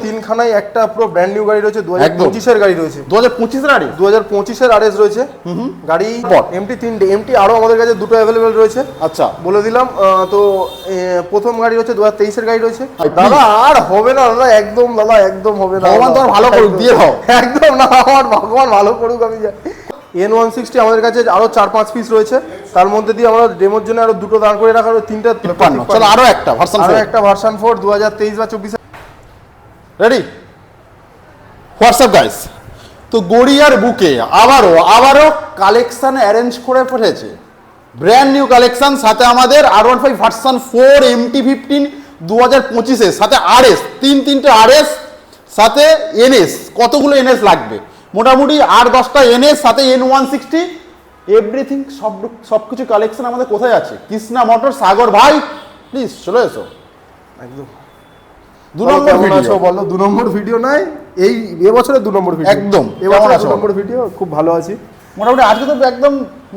তিনখানায় একটা পুরো brand new গাড়ি রয়েছে 2025 এর গাড়ি রয়েছে 2025 এর গাড়ি 2025 এর আরএস রয়েছে গাড়ি এমটি তিনটে এমটি আরো আমাদের কাছে দুটো অ্যাভেলেবেল রয়েছে আচ্ছা বলে দিলাম তো প্রথম গাড়ি হচ্ছে 2023 এর গাড়ি রয়েছে দাদা আর হবে না দাদা একদম হবে না ভগবান তোমার ভালো করুক দিয়ে দাও একদম না আমার ভগবান ভালো করুক আমি N160 আমাদের কাছে আরো 4-5 পিস রয়েছে তার মধ্যে দিয়ে আমরা ডেমোর জন্য আরো দুটো দাঁড় করে রাখা রয়েছে তিনটা চলো আরো একটা ভার্সন 4 2023 বা 24 রেডি হোয়াটসঅ্যাপ গাইস তো গড়িয়ার বুকে আবারও কালেকশন অ্যারেঞ্জ করে ফেলেছে ব্র্যান্ড নিউ কালেকশন সাথে আমাদের R15 ভার্সন 4 MT15 2025 এর সাথে RS তিনটে RS সাথে NS কতগুলো NS লাগবে মোটামুটি 8-10টা NS সাথে N160 এভরিথিং সবকিছু কালেকশন আমাদের কোথায় আছে কৃষ্ণা মোটর সাগর ভাই প্লিজ চলে এসো একদম দু নম্বর ভিডিও বলো দু নম্বর ভিডিও নাই এই এবছরের দু নম্বর ভিডিও একদম এবছরের দু নম্বর ভিডিও খুব ভালো আছি মোটামুটি আজকে তো একদম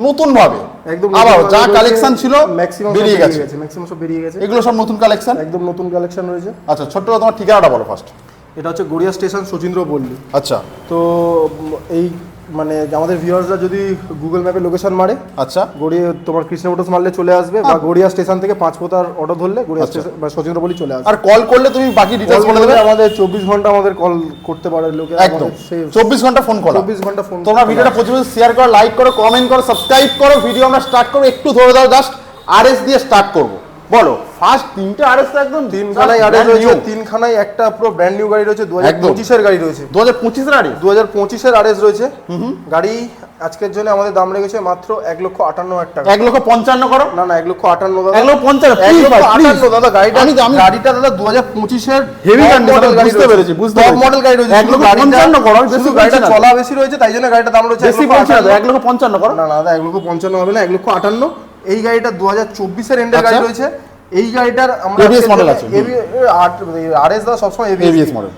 নতুন ভাবে একদম আবার যা কালেকশন ছিল ম্যাক্সিমাম বেরিয়ে গেছে ম্যাক্সিমাম সব বেরিয়ে গেছে এগুলো সব নতুন কালেকশন একদম নতুন কালেকশন রয়েছে আচ্ছা ছোট্ট তোমার ঠিকানাটা বলো ফার্স্ট এটা হচ্ছে গড়িয়া স্টেশন সচিন্দ্র পল্লী আচ্ছা তো এই মানে আমাদের ভিউয়ার্সরা যদি গুগল ম্যাপে লোকেশন মারে আচ্ছা গড়িয়া তোমার কৃষ্ণ মোটরস মারলে চলে আসবে বা গড়িয়া স্টেশন থেকে 5 পোতার অটো ধরলে গড়িয়া স্টেশন বা সচিন্দ্রপল্লী চলে আসবে আর কল করলে তুমি বাকি ডিটেইলস বলে দেবে আমাদের 24 ঘন্টা আমাদের কল করতে পারে লোকে একদম 24 ঘন্টা ফোন করা 24 ঘন্টা ফোন তোমরা ভিডিওটা প্রচুর শেয়ার করো লাইক করো কমেন্ট করো সাবস্ক্রাইব করো ভিডিও আমরা স্টার্ট করব একটু ধরে দাও জাস্ট আরএস দিয়ে স্টার্ট করব বলো ফার্স্ট তিনটে আরএস তো একদম তিনখানায় আরএস রয়েছে তিনখানায় একটা পুরো ব্র্যান্ড নিউ গাড়ি রয়েছে 2025 এর গাড়ি রয়েছে 2025 এর গাড়ি 2025 এর আরএস রয়েছে গাড়ি আজকের জন্য আমাদের দাম রেখেছে মাত্র 1,58,000 টাকা 1,55,000 করো না 1,58,000 দাদা 1,55,000 দাদা গাড়িটা দাদা 2025 এর হেভি কন্ডিশন বুঝতে পেরেছি টপ মডেল গাড়ি রয়েছে 1,55,000 করো বেশি গাড়িটা চলা বেশি রয়েছে তাই জন্য গাড়িটার দাম রয়েছে বেশি বলছি না 1,55,000 করো না দাদা 1,55,000 হবে না 1,58,000 এই গাড়িটা 2024 এর এন্ডের গাড়ি রয়েছে এই গাড়িটার আমরা এবিএস মডেল আছে আরএস দা সবসময় এবিএস মডেল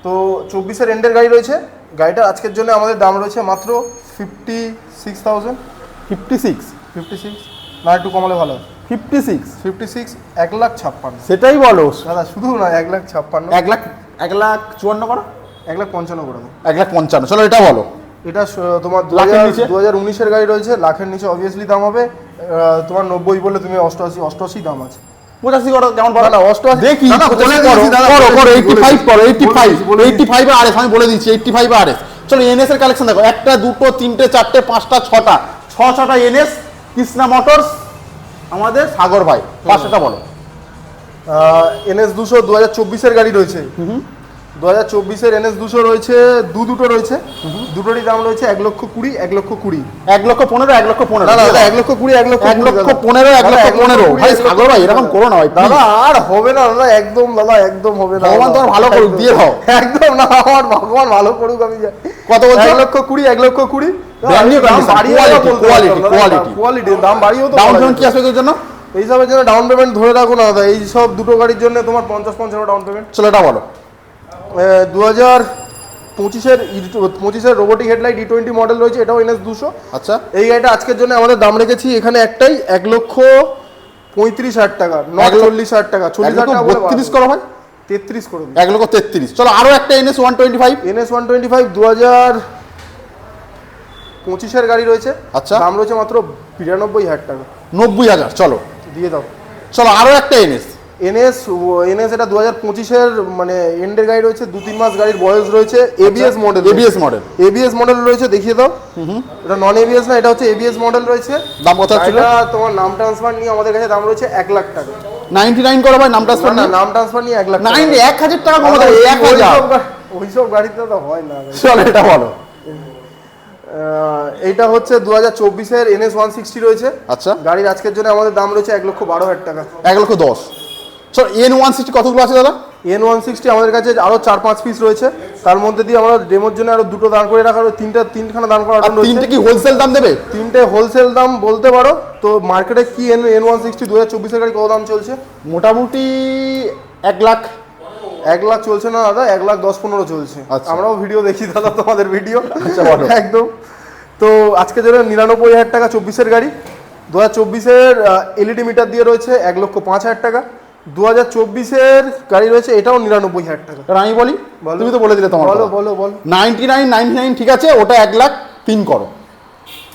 তো 24 এর এন্ডের গাড়ি রয়েছে গাড়িটা আজকের জন্য আমাদের দাম রয়েছে মাত্র 56,000 56 না একটু কমালে ভালো 56 1,56,000 সেটাই বলো দাদা শুধু না 1,56,000 1,54,000 করো 1,55,000 করে 1,55,000 চলো এটা বলো এটা তোমার 2019 এর গাড়ি রয়েছে লাখের নিচে অবভিয়াসলি দাম হবে তোমার 90 বলে তুমি 88 দাম আছে 85 করো কেমন বলো না 88 দেখি করো 85 করো 85 আরএস আমি বলে দিচ্ছি 85 আরএস চলো এনএস এর কালেকশন দেখো একটা দুটো তিনটে চারটে পাঁচটা ছটা এনএস কৃষ্ণা মোটরস আমাদের সাগর ভাই পাঁচটা বলো এনএস 200 2024 এর গাড়ি রয়েছে 2024 এর এনএস 200 রয়েছে দুটো রয়েছে দুটোরই দাম রয়েছে 1,20,000 1,20,000 1,15,000 1,15,000 না দাদা 1,20,000 1,15,000 ভাই সাগর ভাই এরকম করো না ভাই দাদা আর হবে না দাদা একদম হবে না ভগবান তোমার ভালো করুক দিয়ে দাও একদম না আমার ভগবান ভালো করুক আমি কত বলছো 1,20,000 কোয়ালিটি দাম বাড়িও তো ডাউন পেমেন্ট কি আসবে এর জন্য এই সবের জন্য ডাউন পেমেন্ট ধরে রাখো না দাদা এই সব দুটো গাড়ির জন্য তোমার 50 ডাউন পেমেন্ট চলো এটা বলো 2025 এর রোবোটিক হেডলাইট E20 মডেল রয়েছে এটাও NS 200 আচ্ছা এই গাড়িটা আজকের জন্য আমাদের দাম রেখেছি এখানে একটাই 1,35,000 টাকা 40,000 টাকা 40,000 টাকা 32 করো ভাই 33 করে দিন 1,33,000 চলো আরো একটা NS 125 2025 এর গাড়ি রয়েছে আচ্ছা দাম রয়েছে মাত্র 92,000 টাকা 90,000 চলো দিয়ে দাও চলো আরো একটা NS এটা 2025 এর মানে এন্ডের গাড়ি রয়েছে 2-3 মাস গাড়ির বয়স রয়েছে ABS মডেল রয়েছে দেখিয়ে দাও এটা নন ABS না এটা হচ্ছে ABS মডেল রয়েছে দাম কত ছিল এটা তোমার নাম ট্রান্সফার নিয়ে আমাদের কাছে দাম রয়েছে 1,00,000 টাকা 99 করো ভাই নাম ট্রান্সফার না নাম ট্রান্সফার নিয়ে 1,00,000 টাকা 1,000 টাকা কমাতে 1,000 ওইসব গাড়িতে তো হয় না চলো এটা বলো এইটা হচ্ছে 2024 এর NS 160 রয়েছে আচ্ছা গাড়ির আজকের জন্য আমাদের দাম রয়েছে 1,12,000 টাকা 1,10,000 চলো N160 কতগুলো আছে দাদা N160 আমাদের কাছে আরো 4-5 পিস রয়েছে তার মধ্যে দিয়ে আমরা ডেমোর জন্য আরো দুটো দাঁড় করে রাখা রয়েছে তিনখানা দাঁড় করা রয়েছে তিনটে কি হোলসেল দাম দেবে তিনটে হোলসেল দাম বলতে পারো তো মার্কেটে কি N160 2024 এর গাড়ি কত দাম চলছে মোটামুটি 1,00,000 চলছে না দাদা 1,10,15 চলছে আমরাও ভিডিও দেখি দাদা তোমাদের ভিডিও একদম তো আজকে জন্য 99,000 টাকা 24 এর গাড়ি 2024 এর এলইডি মিটার দিয়ে রয়েছে 1,05,000 টাকা 2024-এর গাড়ি রয়েছে, এটাও 99,000 টাকা। এবার আমি বলি, বলো। তুমি তো বলে দিলে তোমার বলো কথা। বলো বলো 99 ঠিক আছে, ওটা 1,03,000 করো,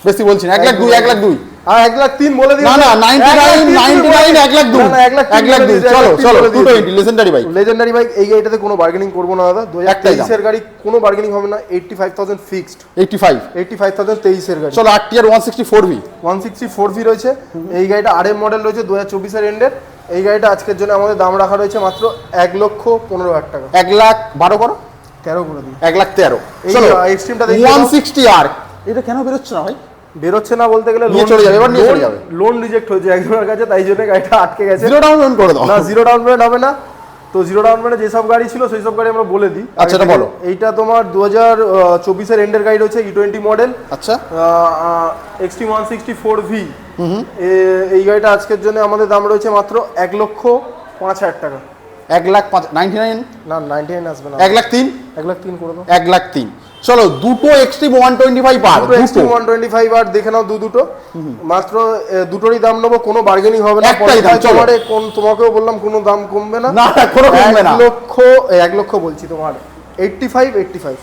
বেশি বলছি না, 1,02,000 1,02,000 আর 1,03,000 বলে দিও। না 99 1,02,000 চলো চলো 220 লেজেন্ডারি বাইক। লেজেন্ডারি বাইক, এই গাড়িটাতে কোনো বার্গেনিং করবো না দাদা। একটাই দাম। 2023-এর গাড়ি, কোনো বার্গেনিং হবে না। 85,000 ফিক্সড। 85 85,000 23-এর গাড়ি। চলো 8 164V 164V রয়েছে। এই গাড়িটা RM মডেল রয়েছে, 2024-এর এন্ডের। এই গাড়িটা আজকের জন্য আমাদের দাম রাখা রয়েছে মাত্র 1,15,000 টাকা। 1,12,000 করো, 13 করে দিই। 1,13,000 এই চলো এক্সট্রিমটা দেখি 160R। এটা কেন বেরোচ্ছে না ভাই? বেরোচ্ছে না বলতে গেলে নিয়ে চলে যাবে, এবার নিয়ে চলে যাবে। লোন রিজেক্ট হয়েছে একজনের কাছে, তাই জন্য গাড়িটা আটকে গেছে। জিরো ডাউন পেমেন্ট করে দাও। না, জিরো ডাউন পেমেন্ট হবে না। তো জিরো ডাউন পেমেন্টে যেসব গাড়ি ছিল সেই সব গাড়ি আমরা বলে দিই। আচ্ছা, এটা বলো। এইটা তোমার 2024-এর এন্ডের গাড়ি রয়েছে, E20 মডেল, আচ্ছা Extreme 164V। এই গাড়িটা আজকের জন্য আমাদের দাম রয়েছে মাত্র 1,05,000 টাকা। 1,99,000 না 99 আসবে না, 1,03,000 1,03,000 করে দাও। 1,03,000 চলো দুটো এক্সট্রিম 125 দুটো Extreme 125 আর দেখে নাও, দুটো মাত্র। দুটোরই দাম নেবো, কোনো বার্গেনিং হবে না। একটাই দাম, চলো। তোমাকেও বললাম কোনো দাম কমবে না। না কোনো কমবে না। 1 লক্ষ বলছি তোমার 85 84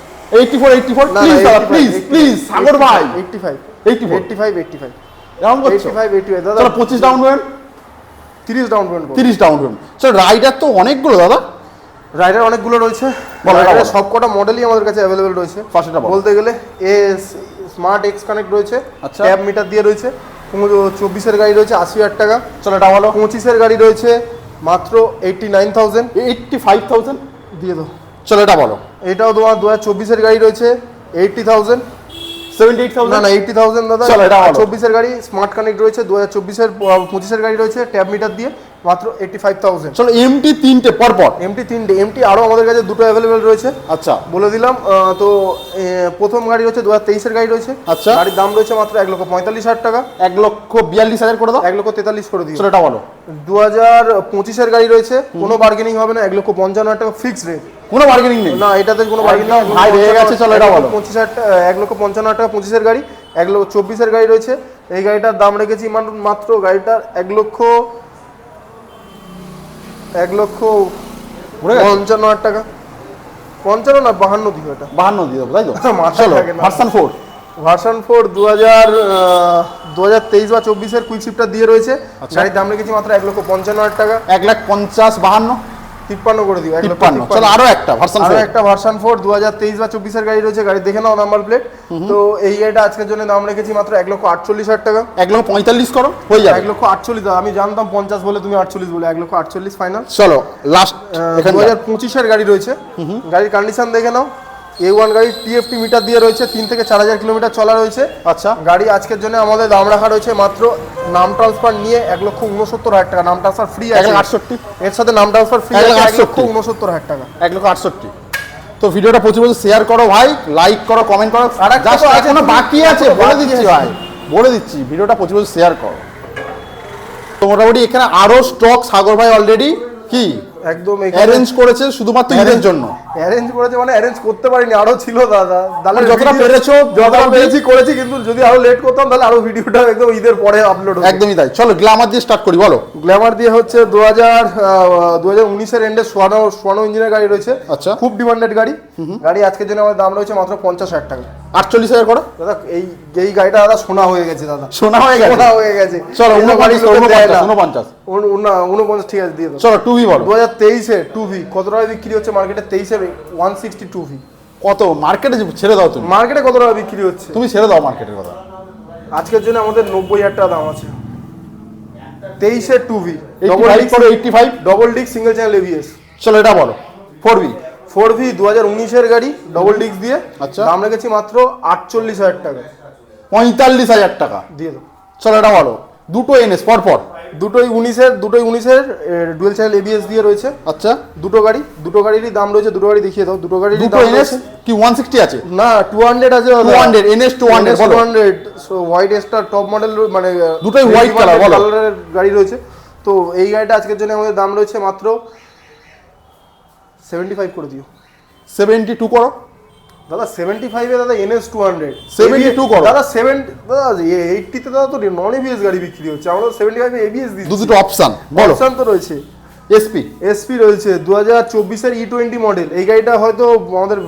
না, প্লিজ দাদা 85, প্লিজ সাগর ভাই 85 85 এরকম করছো 85 দাদা। চলো 25 down payment, 30 down payment. 30 down payment. চলো রাইডার তো অনেকগুলো দাদা, রাইডার অনেকগুলো রয়েছে। বলো, রাইডারের বলো। সবকটা মডেলই আমাদের কাছে অ্যাভেলেবেল রয়েছে। ফার্স্টটা বলো। বলতে গেলে স্মার্ট এক্স কানেক্ট রয়েছে, আচ্ছা। ট্যাব মিটার দিয়ে রয়েছে। 24-এর গাড়ি রয়েছে 80,000 টাকা। চলো এটা বলো। 25-এর গাড়ি রয়েছে মাত্র 89,000 85,000 দিয়ে দাও। চলো এটা বলো। এটাও তোমার 2024-এর গাড়ি রয়েছে 80,000। 78,000 না 80,000 দাদা। চলো, এটা বলো। 24-এর গাড়ি স্মার্ট কানেক্ট রয়েছে, 2024-এর 25-এর গাড়ি রয়েছে ট্যাব মিটার দিয়ে মাত্র 85,000। চলো এমটি তিনটে পরপর। এমটি 3টে, এমটি আরও আমাদের কাছে দুটো অ্যাভেলেবেল রয়েছে, আচ্ছা বলে দিলাম। তো প্রথম গাড়ি রয়েছে 2023-এর গাড়ি রয়েছে। আচ্ছা। গাড়ির দাম রয়েছে মাত্র 1,45,000 টাকা। 1,42,000 করে দাও। 1,43,000 করে দিই। চলো এটা বলো। 2025-এর গাড়ি রয়েছে, কোনো বার্গেনিং হবে না। 1,55,000 টাকা ফিক্সড রেট। কোনো বার্গেনিং নেই। না, এটাতে কোনো বার্গেনিং একদম ভাই হয়ে গেছে, চলো এটা বলো। 1,55,000 টাকা 25-এর গাড়ি। 1,24,000-এর গাড়ি রয়েছে, এই গাড়িটার দাম রেখেছি মাত্র গাড়িটার 1,55,000 টাকা। 55 না 52 দিও এটা। 52 দিয়ে দেবো, তাই তো? মাথায় চলো থাকে না। ভার্সন 4। ভার্সন 4 2023 বা 24-এর কুইক শিফটার দিয়ে রয়েছে। আচ্ছা। গাড়ির দাম রেখেছি মাত্র 1,55,000 টাকা। 1,50,000 52 53 করে দিও। 53 চলো আরো একটা ভার্সন আরো 4। একটা ভার্সন 4 2023 বা 24-এর গাড়ি রয়েছে, গাড়ি দেখে নাও নাম্বার প্লেট। তো এই গাড়িটা আজকের জন্য দাম রেখেছি মাত্র 1,48,000 টাকা। 1,45,000 করো, হয়ে যাবে। 1,48,000, আমি জানতাম 50 বলে, তুমি 48 বলে। 1,48,000 ফাইনাল। চলো লাস্ট এখানে 2025-এর গাড়ি রয়েছে, গাড়ির কন্ডিশন দেখে নাও। A1 গাড়ি TFT মিটার দিয়ে রয়েছে, 3 থেকে 4,000 কিলোমিটার চলা রয়েছে। আচ্ছা গাড়ি আজকের জন্য আমাদের দাম রাখা রয়েছে মাত্র নাম ট্রান্সফার নিয়ে 1,69,000 টাকা। নাম ট্রান্সফার ফ্রি আছে, 1,68,000 এর সাথে নাম ট্রান্সফার ফ্রি আছে 1,68,000 1,69,000 টাকা। 1,68,000। তো ভিডিওটা প্রচুর শেয়ার করো ভাই, লাইক করো, কমেন্ট করো। আর একটা Just তো আছে, এখনো বাকি আছে, বলে বাকি দিচ্ছি আছে। ভাই, বলে দিচ্ছি, ভিডিওটা প্রচুর শেয়ার করো। তো মোটামুটি এখানে আরো স্টক সাগর ভাই অলরেডি কি একদম অ্যারেঞ্জ করেছে শুধুমাত্র ঈদের জন্য। অ্যারেঞ্জ করেছে মানে অ্যারেঞ্জ করতে পারিনি, আরো ছিল দাদা। তাহলে যতটা পেরেছো, যতটা পেরেছি করেছি, কিন্তু যদি আরো লেট করতাম তাহলে আরো ভিডিওটা একদম ঈদের পরে আপলোড হতো। একদমই তাই। চলো গ্ল্যামার দিয়ে স্টার্ট করি, বলো। গ্ল্যামার দিয়ে হচ্ছে 2019-এর এন্ডে সোয়ানো ইঞ্জিনের গাড়ি রয়েছে। আচ্ছা। খুব ডিমান্ডেড গাড়ি। গাড়ি আজকের জন্য আমাদের দাম রয়েছে মাত্র 50,000 টাকা। 48,000 করো দাদা এই গাড়িটা দাদা সোনা হয়ে গেছে দাদা। সোনা হয়ে গেছে। সোনা হয়ে গেছে। চলো এই গাড়ি 49 লোকে দেয় না। 49 49 ঠিক আছে দিয়ে দাও। চলো 2V বলো। 2023-এর 2V কত টাকা বিক্রি হচ্ছে মার্কেটে? 23-এর 162V। কত মার্কেটে ছেড়ে দাও তুমি, মার্কেটে কত টাকা বিক্রি হচ্ছে? তুমি ছেড়ে দাও মার্কেটের কথা। আজকের জন্য আমাদের 90,000 টাকা দাম আছে। 23-এর 2V 85 double disc single channel ABS। চলো এটা বলো। 4V 4V 2019-এর গাড়ি ডবল ডিস্ক দিয়ে। আচ্ছা। দাম রেখেছি মাত্র 48,000 টাকা। 45,000 টাকা দিয়ে দাও। চলো এটা বলো। দুটো এনএস পরপর, দুটোই 19-এর ডুয়েল চ্যানেল ABS দিয়ে রয়েছে। আচ্ছা দুটো গাড়িরই দাম রয়েছে। দুটো গাড়ি দেখিয়ে দাও। দুটো গাড়িরই দুটো দাম এনএস রয়েছে। কি 160 আছে? না 200 আছে দাদা। 200 এনএস 200 বলো। 200 so white star top model, মানে দুটোই white color, বলো। কালারের গাড়ি রয়েছে। তো এই গাড়িটা আজকের জন্য আমাদের দাম রয়েছে মাত্র 75 করে দিও। 72 করো দাদা। 75-এ দাদা NS 200 72 করো। দাদা। 80-তে দাদা তো নন ABS গাড়ি বিক্রি হচ্ছে, আমরা 75-এ ABS দিচ্ছি। দুটো অপশন বলো। অপশন তো রয়েছে। এসপি এসপি রয়েছে 2024-এর E20 মডেল। এই গাড়িটা হয়তো আমাদের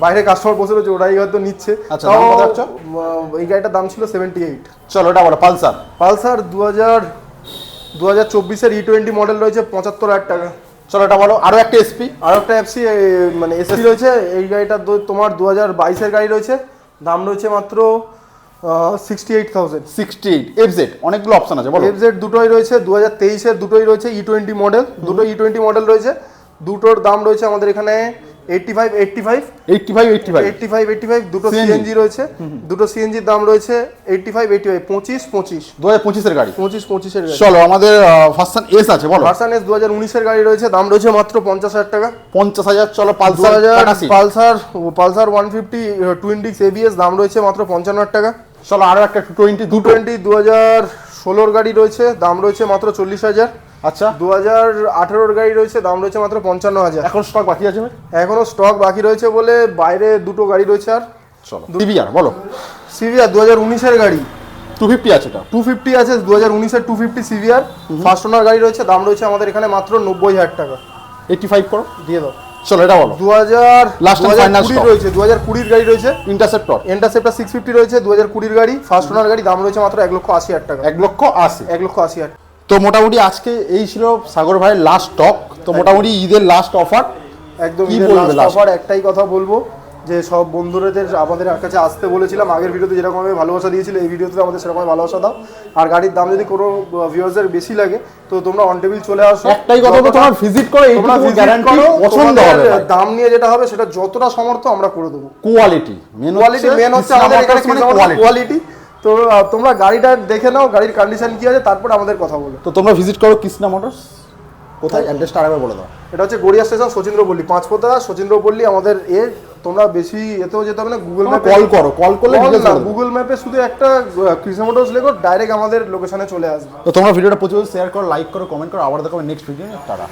বাইরে কাস্টমার বসে রয়েছে, ওরাই হয়তো নিচ্ছে। আচ্ছা, দাম কত আছে? এই গাড়িটার দাম ছিল 78। চলো এটা বলো। পালসার পালসার 2024-এর E20 মডেল রয়েছে 75,000 টাকা। চলো এটা বলো। আরো একটা এসপি, আর একটা এফসি মানে এসপি রয়েছে। এই গাড়িটা তোমার 2022-এর গাড়ি রয়েছে, দাম রয়েছে মাত্র 68,000। 68 এফজেড, অনেকগুলো অপশন আছে বলো। এফজেড দুটোই রয়েছে, 2023-এর দুটোই রয়েছে E20 মডেল, দুটো E20 মডেল রয়েছে। দুটোর দাম রয়েছে আমাদের এখানে 85, 85, 85 85 85, 85। দুটো CNG সিএনজি রয়েছে, দুটো সিএনজির দাম রয়েছে 85, 85, 25, 25, 2025 এর গাড়ি। 25, 25-এর গাড়ি। চলো আমাদের ভার্সন এস আছে বলো। ভার্সন এস 2019-এর গাড়ি রয়েছে, দাম রয়েছে মাত্র 50,000 টাকা। 50,000। চলো Pulsar Pulsar 150 twin disc ABS, দাম রয়েছে মাত্র 55,000 টাকা। চলো আরো একটা 220 2016-র গাড়ি রয়েছে, দাম রয়েছে মাত্র 40,000। আচ্ছা 2018-র গাড়ি রয়েছে, দাম রয়েছে মাত্র 55,000। এখন স্টক বাকি আছে ভাই? এখনো স্টক বাকি রয়েছে বলে বাইরে দুটো গাড়ি রয়েছে। আর চলো সিভিআর বলো। সিভিআর 2019-এর গাড়ি 250 আছে এটা। 250 আছে, 2019-এর 250 সিভিআর ফার্স্ট ওনার গাড়ি রয়েছে, দাম রয়েছে আমাদের এখানে মাত্র 90,000 টাকা। 85 করো, দিয়ে দাও। চলো এটা বলো। 2020 রয়েছে, 2020-র গাড়ি রয়েছে, ইন্টারসেপ্টর 650 রয়েছে, 2020-র গাড়ি ফার্স্ট ওনার গাড়ি, দাম রয়েছে মাত্র 1,80,000 টাকা। 1,80,000। 1,80,000। তো মোটামুটি আজকে এই ছিল সাগর ভাইয়ের লাস্ট স্টক। তো মোটামুটি ঈদের লাস্ট অফার। একদম কি ঈদের বলবে লাস্ট last? অফার। একটাই কথা বলবো যে সব বন্ধুদের আমাদের কাছে আসতে বলেছিলাম, আগের ভিডিওতে যেরকম আমি ভালোবাসা দিয়েছিল এই ভিডিওতে আমাদের সেরকম ভালোবাসা দাও। আর গাড়ির দাম যদি কোনো ভিউয়ার্সের বেশি লাগে তো তোমরা অন টেবিল চলে আসো। একটাই কথা বলবো, তোমরা ভিজিট করো, তোমরা এইটুকু visit গ্যারান্টি করো, পছন্দ তোমাদের হবে। দাম নিয়ে যেটা হবে সেটা যতটা সামর্থ্য আমরা করে দেবো। কোয়ালিটি মেন হচ্ছে আমাদের এখানে কোয়ালিটি। তো তোমরা গাড়িটা দেখে নাও, গাড়ির কন্ডিশন কি আছে, তারপর আমাদের কথা বলো। তো তোমরা ভিজিট করো কৃষ্ণা মোটরস। কোথায়? অ্যাড্রেসটা আরেকবার বলে দাও। এটা হচ্ছে গড়িয়া স্টেশন, সচিন্দ্রপল্লী, পাঁচপোতা সচিন্দ্রপল্লী আমাদের তোমরা বেশি এতেও যেতে হবে না, গুগল ম্যাপে কল করো, কল করলে details বলে দেবো। গুগল ম্যাপে শুধু একটা কৃষ্ণ মোটরস লেখো, ডাইরেক্ট আমাদের লোকেশনে চলে আসবে। তো তোমরা ভিডিওটা প্রচুর শেয়ার করো, লাইক করো, কমেন্ট করো। আবার দেখো নেক্সট ভিডিও। টাটা।